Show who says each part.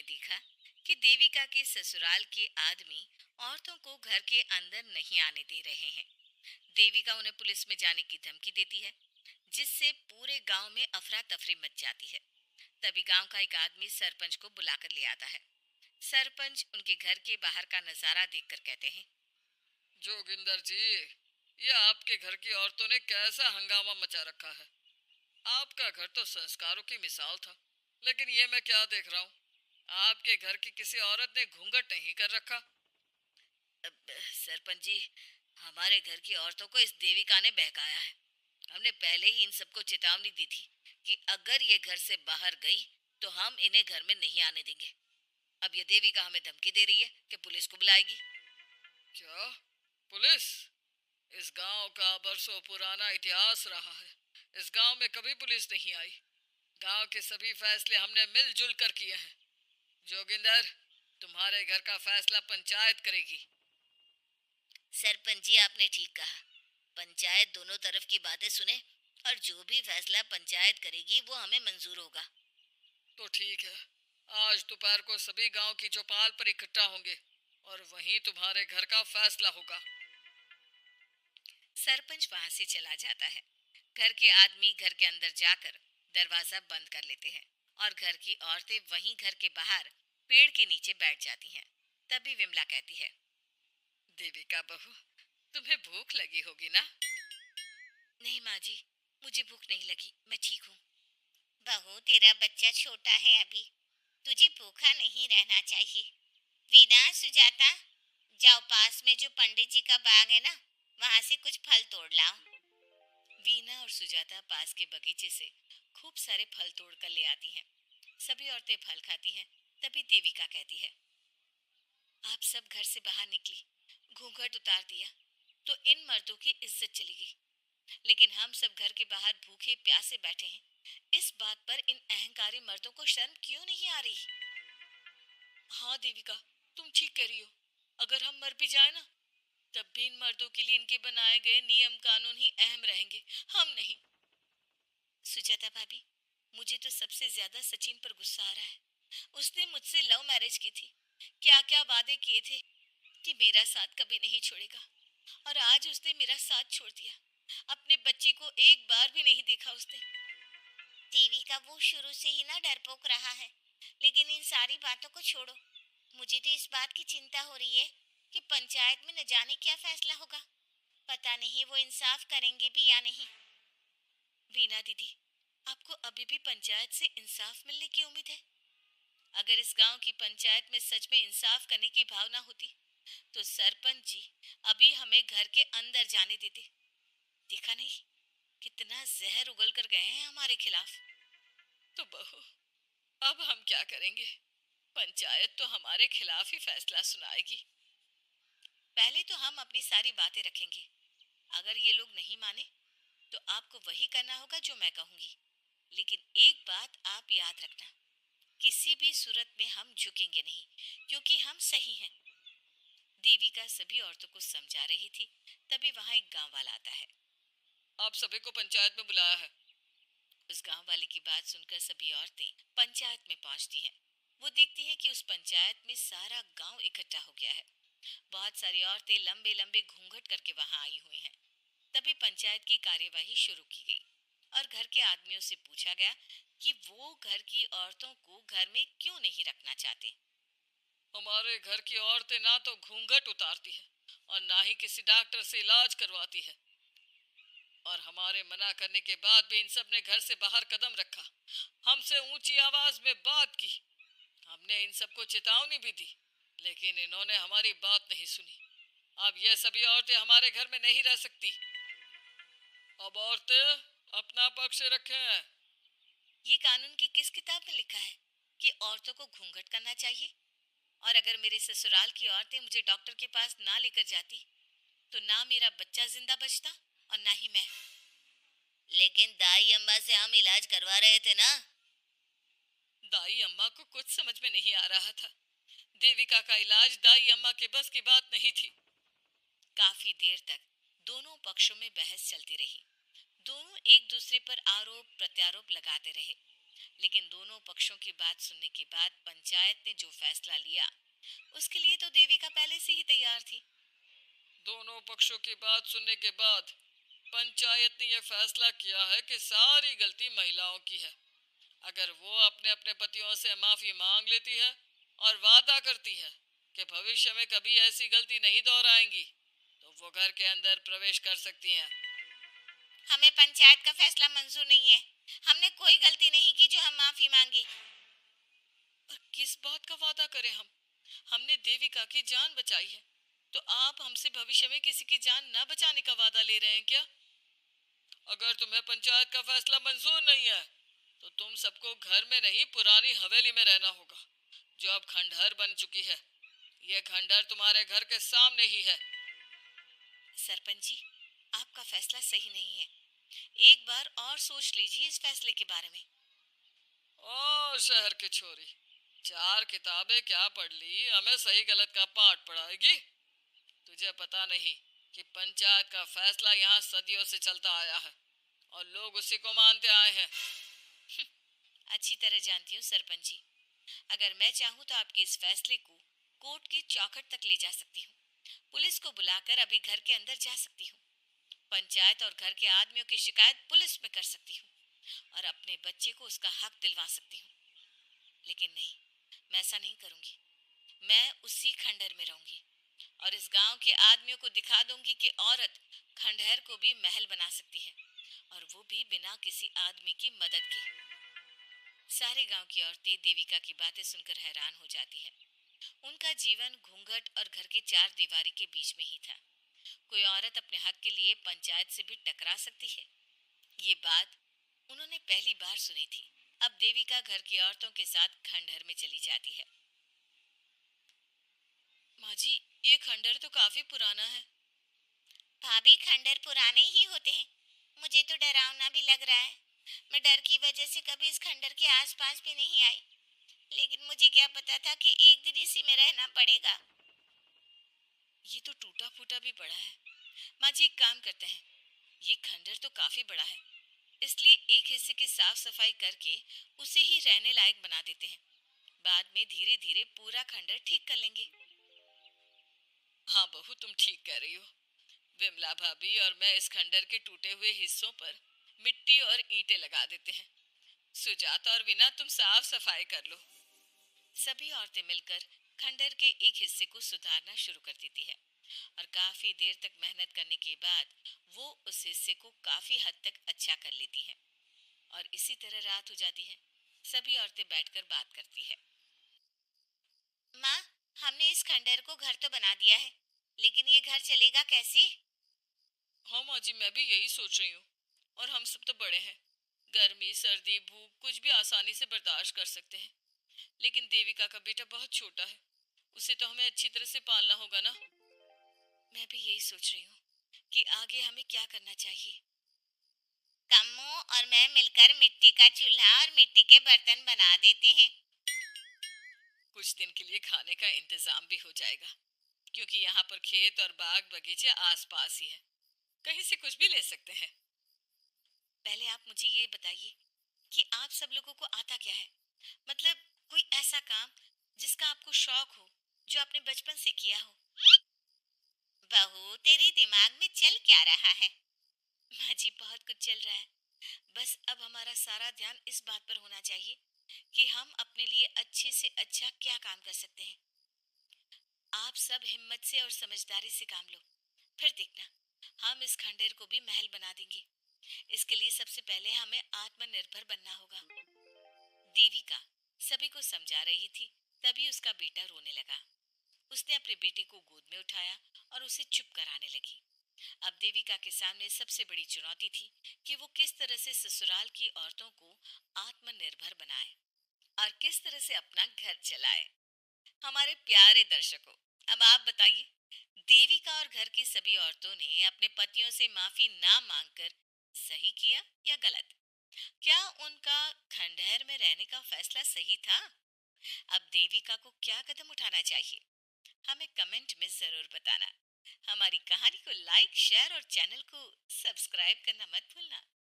Speaker 1: उन्होंने देखा कि देविका के ससुराल के आदमी औरतों को घर के अंदर नहीं आने दे रहे हैं। देविका उन्हें पुलिस में जाने की धमकी देती है, जिससे पूरे गांव में अफरा तफरी मच जाती है। तभी गांव का एक आदमी सरपंच को बुलाकर ले आता है। सरपंच उनके घर के बाहर का नजारा देखकर कहते हैं,
Speaker 2: जोगिंदर जी, ये आपके घर की औरतों ने कैसा हंगामा मचा रखा है। आपका घर तो संस्कारों की मिसाल था, लेकिन ये मैं क्या देख रहा हूँ। आपके घर की किसी औरत ने घूंघट नहीं कर रखा।
Speaker 1: सरपंच जी, हमारे घर की औरतों को इस देविका ने बहकाया है। हमने पहले ही इन सबको चेतावनी दी थी कि अगर ये घर से बाहर गई तो हम इन्हें घर में नहीं आने देंगे। अब ये देविका हमें धमकी दे रही है कि पुलिस को बुलाएगी।
Speaker 2: क्या? पुलिस? इस गांव का बरसों पुराना इतिहास रहा है। इस गांव में कभी पुलिस नहीं आई। गांव के सभी फैसले हमने मिलजुल कर किए हैं। जोगिंदर, तुम्हारे घर का फैसला पंचायत करेगी।
Speaker 1: सरपंच जी, आपने ठीक कहा। पंचायत दोनों तरफ की बातें सुने और जो भी फैसला पंचायत करेगी वो हमें मंजूर होगा।
Speaker 2: तो ठीक है, आज दोपहर को सभी गांव की चौपाल पर इकट्ठा होंगे और वहीं तुम्हारे घर का फैसला होगा।
Speaker 1: सरपंच वहां से चला जाता है। घर के आदमी घर के अंदर जाकर दरवाजा बंद कर लेते हैं और घर की औरतें वहीं घर के बाहर पेड़ के नीचे बैठ जाती हैं। तभी विमला कहती है,
Speaker 2: देविका बहू, तुम्हें भूख लगी होगी ना?
Speaker 1: नहीं माँ जी, मुझे भूख नहीं लगी, मैं ठीक हूँ। बहू, तेरा बच्चा छोटा है अभी, तुझे भूखा नहीं रहना चाहिए। वीना, सुजाता, जाओ पास में जो पंडित जी का बाग है ना, वहाँ से कुछ फल तोड़ लाओ। वीना और सुजाता पास के बगीचे से खूब सारे फल तोड़ कर ले आती हैं। सभी औरतें फल खाती हैं। तभी देविका कहती है, आप सब घर से बाहर निकली, घूंघट उतार दिया तो इन मर्दों की इज्जत चली गई, लेकिन हम सब घर के बाहर भूखे प्यासे बैठे हैं। इस बात पर इन अहंकारी मर्दों को शर्म क्यों नहीं आ रही? हाँ देविका, तुम ठीक कह रही हो। अगर हम मर भी जाए ना, तब भी इन मर्दों के लिए इनके बनाए गए नियम कानून ही अहम रहेंगे, हम नहीं। सुजाता भाभी, मुझे तो सबसे ज्यादा सचिन पर गुस्सा आ रहा है। उसने मुझसे लव मैरिज की थी, क्या क्या वादे किए थे कि मेरा साथ कभी नहीं छोड़ेगा, और आज उसने मेरा साथ छोड़ दिया। अपने बच्चे को एक बार भी नहीं देखा उसने। देवी का वो शुरू से ही ना डरपोक रहा है, लेकिन इन सारी बातों को छोड़ो। मुझे तो इस बात की चिंता हो रही है कि पंचायत में न जाने क्या फैसला होगा। पता नहीं वो इंसाफ करेंगे भी या नहीं। वीना दीदी, आपको अभी भी पंचायत से इंसाफ मिलने की उम्मीद है? अगर इस गांव की पंचायत में सच में इंसाफ करने की भावना होती तो सरपंच जी अभी हमें घर के अंदर जाने देते। देखा नहीं कितना जहर उगल कर गए हैं हमारे खिलाफ।
Speaker 2: तो बहू, अब हम क्या करेंगे? पंचायत तो हमारे खिलाफ ही फैसला सुनाएगी।
Speaker 1: पहले तो हम अपनी सारी बातें रखेंगे। अगर ये लोग नहीं माने तो आपको वही करना होगा जो मैं कहूंगी। लेकिन एक बात आप याद रखना, किसी भी सूरत में हम झुकेंगे नहीं, क्योंकि हम सही हैं। देविका सभी औरतों को समझा रही थी। तभी वहां एक गांव वाला आता है।
Speaker 2: आप सभी को पंचायत में बुलाया है।
Speaker 1: उस गांव वाले की बात सुनकर सभी औरतें पंचायत में पहुंचती हैं। वो देखती हैं कि उस पंचायत में सारा गांव इकट्ठा हो गया है। बहुत सारी औरतें लंबे लंबे घूंघट करके वहां आई हुई हैं। तभी पंचायत की कार्यवाही शुरू की गई और घर के आदमियों से पूछा गया कि वो घर की औरतों को घर में क्यों नहीं रखना चाहते।
Speaker 2: हमारे घर की औरतें ना तो घूंघट उतारती है और ना ही किसी डॉक्टर से इलाज करवाती है, और हमारे मना करने के बाद भी इन सब ने घर से बाहर कदम रखा, हमसे ऊंची आवाज में बात की। हमने इन सबको चेतावनी भी दी, लेकिन इन्होंने हमारी बात नहीं सुनी। अब ये सभी औरतें हमारे घर में नहीं रह सकती। अब औरतें अपना पक्ष रखें।
Speaker 1: ये कानून की किस किताब में लिखा है कि औरतों को घूंघट करना चाहिए? और अगर मेरे ससुराल की औरतें मुझे डॉक्टर के पास ना लेकर जाती तो ना मेरा बच्चा जिंदा बचता और ना ही मैं। लेकिन दाई अम्मा से हम इलाज करवा रहे थे ना।
Speaker 2: दाई अम्मा को कुछ समझ में नहीं आ रहा था। देविका का इलाज दाई अम्मा के बस की बात नहीं थी।
Speaker 1: काफी देर तक दोनों पक्षों में बहस चलती रही। दोनों एक दूसरे पर आरोप प्रत्यारोप लगाते रहे। लेकिन दोनों पक्षों की बात सुनने के बाद पंचायत ने जो फैसला लिया उसके लिए तो देविका पहले से ही तैयार थी।
Speaker 2: दोनों पक्षों की बात सुनने के बाद पंचायत ने यह फैसला किया है कि सारी गलती महिलाओं की है। अगर वो अपने अपने पतियों से माफी मांग लेती है और वादा करती है कि भविष्य में कभी ऐसी गलती नहीं दोहराएंगी, तो वो घर के अंदर प्रवेश कर सकती हैं।
Speaker 1: हमें पंचायत का फैसला मंजूर नहीं है। हमने कोई गलती नहीं की जो हम माफी मांगे।
Speaker 2: और किस बात का वादा करें हम? हमने देविका की जान बचाई है, तो आप हमसे भविष्य में किसी की जान न बचाने का वादा ले रहे हैं क्या? अगर तुम्हें पंचायत का फैसला मंजूर नहीं है, तो तुम सबको घर में नहीं पुरानी हवेली में रहना होगा, जो अब खंडहर बन चुकी है। ये खंडहर तुम्हारे घर के सामने ही है।
Speaker 1: सरपंच जी, आपका फैसला सही नहीं है। एक बार और सोच लीजिए इस फैसले के बारे में।
Speaker 2: ओ शहर की छोरी, 4 किताबें क्या पढ़ ली, हमें सही गलत का पाठ पढ़ाएगी? तुझे पता नहीं कि पंचायत का फैसला यहाँ सदियों से चलता आया है और लोग उसी को मानते आए हैं।
Speaker 1: अच्छी तरह जानती हूँ सरपंच जी। अगर मैं चाहूँ तो आपके इस फैसले को कोर्ट की चौखट तक ले जा सकती हूँ। पुलिस को बुलाकर अभी घर के अंदर जा सकती हूँ। पंचायत और घर के आदमियों की शिकायत पुलिस में कर सकती हूँ और अपने बच्चे को उसका हक दिलवा सकती हूँ। लेकिन नहीं, मैं ऐसा नहीं करूँगी। मैं उसी खंडहर में रहूंगी और इस गांव के आदमियों को दिखा दूंगी कि औरत खंडहर को भी महल बना सकती है, और वो भी बिना किसी आदमी की मदद के। सारे गांव की औरतें देविका की बातें सुनकर हैरान हो जाती है। उनका जीवन घूंघट और घर के 4 दीवारी के बीच में ही था। कोई औरत अपने हक के लिए पंचायत से भी टकरा सकती है, ये बात उन्होंने पहली बार सुनी थी। अब देविका घर की औरतों के साथ खंडहर में चली जाती है।
Speaker 2: माँ जी, ये खंडहर तो काफी पुराना है।
Speaker 1: भाभी, खंडहर पुराने ही होते हैं। मुझे तो डरावना भी लग रहा है। मैं डर की वजह से कभी इस खंडहर के आसपास भी नहीं आई, लेकिन मुझे क्या पता था कि एक दिन इसी में रहना पड़ेगा।
Speaker 2: ये तो टूटा फूटा भी पड़ा है। माँ जी, एक काम करते हैं, ये खंडहर तो काफी बड़ा है, इसलिए एक हिस्से की साफ सफाई करके उसे ही रहने लायक बना देते हैं। बाद में धीरे धीरे पूरा खंडहर ठीक कर लेंगे। हाँ बहू, तुम ठीक कह रही हो। विमला भाभी और मैं इस खंडहर के टूटे हुए हिस्सों पर मिट्टी और ईंटें लगा देते हैं। सुजाता और विना, तुम साफ सफाई कर लो। सभी औरतें मिलकर खंडहर के एक हिस्से को सुधारना शुरू कर देती है और काफी देर तक मेहनत करने के बाद वो उस हिस्से को काफी हद तक अच्छा कर लेती है। और इसी तरह रात हो जाती है। सभी औरतें बैठकर बात करती है।
Speaker 1: माँ, हमने इस खंडहर को घर तो बना दिया है, लेकिन ये घर चलेगा कैसे?
Speaker 2: हाँ माँ जी, मैं भी यही सोच रही हूँ। और हम सब तो बड़े हैं, गर्मी सर्दी भूख कुछ भी आसानी से बर्दाश्त कर सकते हैं। लेकिन देविका का बेटा बहुत छोटा है, उसे तो हमें अच्छी तरह से पालना होगा ना। मैं भी यही सोच रही हूँ कि आगे हमें क्या करना चाहिए।
Speaker 1: कम्मू और मैं मिलकर मिट्टी का चूल्हा और मिट्टी के बर्तन बना देते हैं।
Speaker 2: कुछ दिन के लिए खाने का इंतजाम भी हो जाएगा, क्योंकि यहाँ पर खेत और बाग बगीचे आसपास ही है, कहीं से कुछ भी ले सकते हैं। पहले आप मुझे ये बताइए कि आप सब लोगों को आता क्या है? मतलब कोई ऐसा काम जिसका आपको शौक हो, जो आपने बचपन से किया हो।
Speaker 1: बहू, तेरे दिमाग में चल क्या रहा है?
Speaker 2: माँ जी, बहुत कुछ चल रहा है। बस अब हमारा सारा ध्यान इस बात पर होना चाहिए कि हम अपने लिए अच्छे से अच्छा क्या काम कर सकते हैं। आप सब हिम्मत से और समझदारी से काम लो, फिर देखना हम इस खंडहर को भी महल बना देंगे। इसके लिए सबसे पहले हमें आत्मनिर्भर बनना होगा। देविका सभी को समझा रही थी, तभी उसका बेटा रोने लगा। उसने अपने बेटे को गोद में उठाया और उसे चुप कराने लगी। अब देविका के सामने सबसे बड़ी चुनौती थी कि वो किस तरह से ससुराल की औरतों को आत्मनिर्भर बनाए और किस तरह से अपना घर चलाए। हमारे प्यारे दर्शकों, अब आप बताइए, देविका और घर की सभी औरतों ने अपने पतियों से माफी ना मांगकर सही किया या गलत? क्या उनका खंडहर में रहने का फैसला सही था? अब देविका को क्या कदम उठाना चाहिए, हमें कमेंट में जरूर बताना। हमारी कहानी को लाइक, शेयर और चैनल को सब्सक्राइब करना मत भूलना।